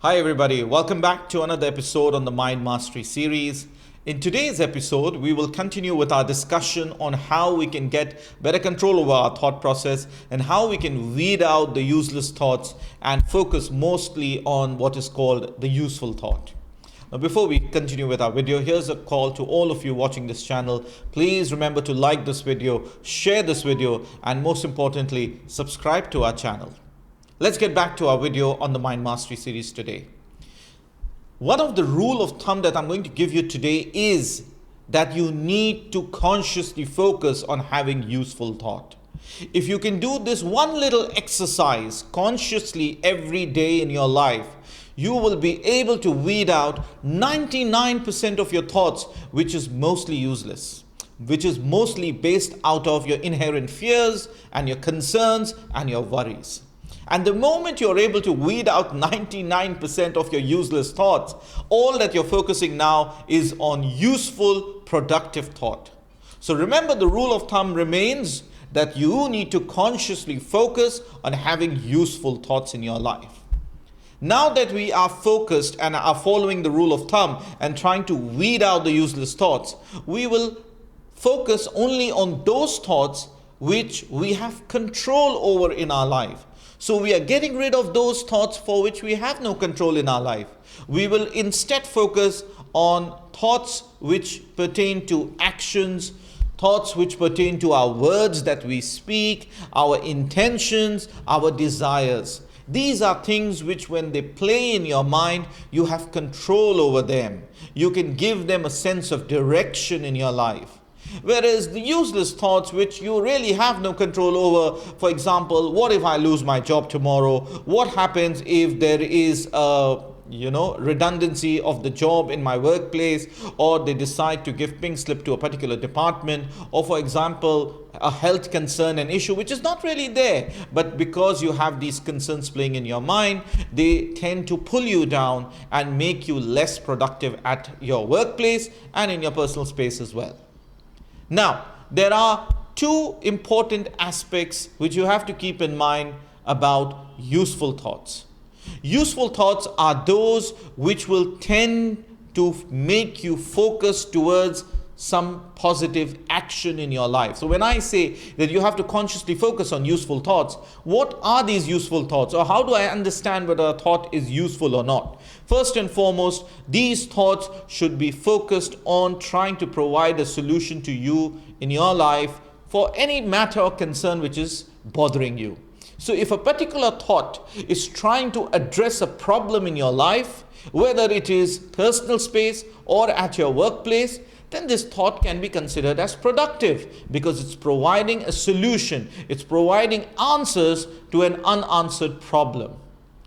Hi everybody, welcome back to another episode on the Mind Mastery series. In today's episode, we will continue with our discussion on how we can get better control over our thought process and how we can weed out the useless thoughts and focus mostly on what is called the useful thought. Now, before we continue with our video, here's a call to all of you watching this channel. Please remember to like this video, share this video, and most importantly, subscribe to our channel. Let's get back to our video on the Mind Mastery series today. One of the rule of thumb that I'm going to give you today is that you need to consciously focus on having useful thought. If you can do this one little exercise consciously every day in your life, you will be able to weed out 99% of your thoughts, which is mostly useless, which is mostly based out of your inherent fears and your concerns and your worries. And the moment you're able to weed out 99% of your useless thoughts, all that you're focusing now is on useful, productive thought. So remember, the rule of thumb remains that you need to consciously focus on having useful thoughts in your life. Now that we are focused and are following the rule of thumb and trying to weed out the useless thoughts, we will focus only on those thoughts which we have control over in our life. So we are getting rid of those thoughts for which we have no control in our life. We will instead focus on thoughts which pertain to actions, thoughts which pertain to our words that we speak, our intentions, our desires. These are things which, when they play in your mind, you have control over them. You can give them a sense of direction in your life. Whereas the useless thoughts which you really have no control over, for example, what if I lose my job tomorrow? What happens if there is a redundancy of the job in my workplace, or they decide to give pink slip to a particular department, or for example, a health concern, an issue which is not really there, but because you have these concerns playing in your mind, they tend to pull you down and make you less productive at your workplace and in your personal space as well. Now, there are two important aspects which you have to keep in mind about useful thoughts. Useful thoughts are those which will tend to make you focus towards some positive action in your life. So when I say that you have to consciously focus on useful thoughts, what are these useful thoughts, or how do I understand whether a thought is useful or not? First and foremost, these thoughts should be focused on trying to provide a solution to you in your life for any matter or concern which is bothering you. So if a particular thought is trying to address a problem in your life, whether it is personal space or at your workplace, then this thought can be considered as productive because it's providing a solution. It's providing answers to an unanswered problem.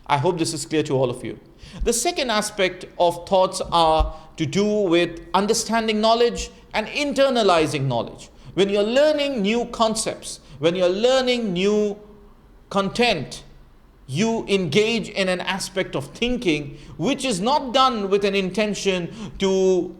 I hope this is clear to all of you. The second aspect of thoughts are to do with understanding knowledge and internalizing knowledge. When you're learning new concepts, when you're learning new content, you engage in an aspect of thinking which is not done with an intention to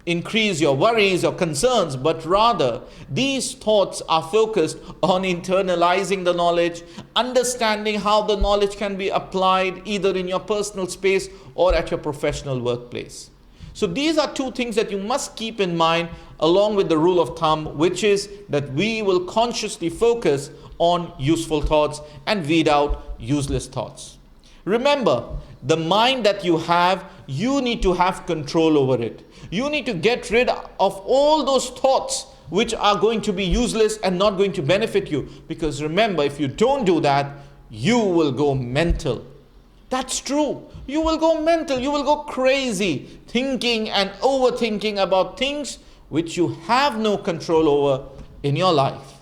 increase your worries or concerns, but rather these thoughts are focused on internalizing the knowledge, understanding how the knowledge can be applied either in your personal space or at your professional workplace. So these are two things that you must keep in mind along with the rule of thumb, which is that we will consciously focus on useful thoughts and weed out useless thoughts. Remember, the mind that you have, you need to have control over it. You need to get rid of all those thoughts which are going to be useless and not going to benefit you. Because remember, if you don't do that, you will go mental. That's true. You will go mental. You will go crazy, thinking and overthinking about things which you have no control over in your life.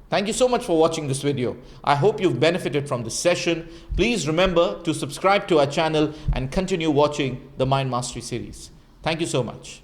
Thank you so much for watching this video. I hope you've benefited from this session. Please remember to subscribe to our channel and continue watching the Mind Mastery series. Thank you so much.